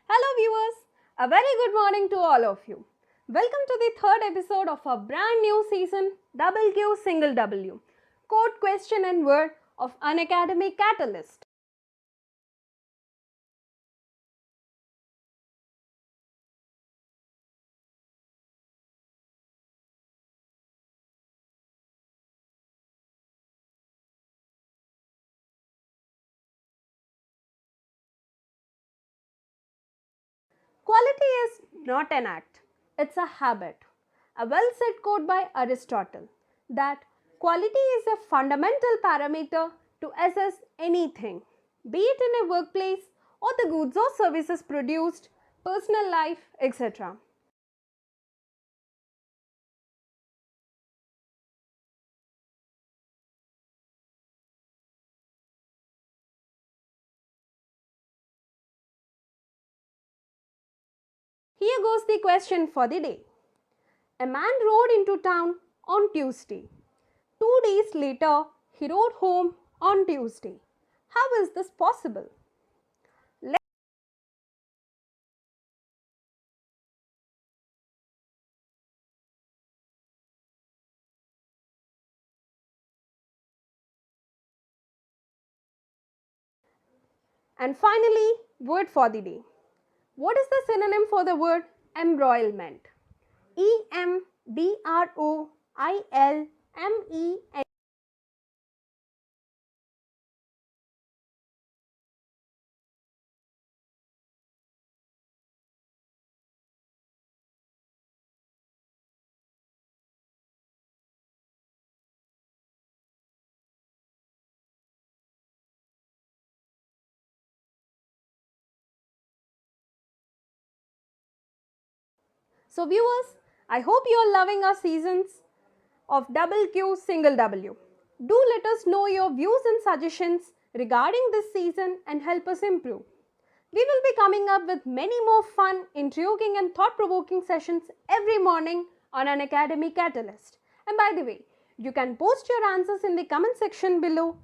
Hello viewers, a very good morning to all of you. Welcome to the third episode of our brand new season Double Q Single W, Code Question and Word of Unacademy CAT-alyst. Quality is not an act, it's a habit. A well said quote by Aristotle that quality is a fundamental parameter to assess anything, be it in a workplace or the goods or services produced, personal life, etc. Here goes the question for the day. A man rode into town on Tuesday. 2 days later, he rode home on Tuesday. How is this possible? And finally, word for the day. What is the synonym for the word embroilment? Embroilment. So viewers, I hope you are loving our seasons of Double Q Single W. Do let us know your views and suggestions regarding this season and help us improve. We will be coming up with many more fun, intriguing and thought-provoking sessions every morning on Unacademy CAT-alyst. And by the way, you can post your answers in the comment section below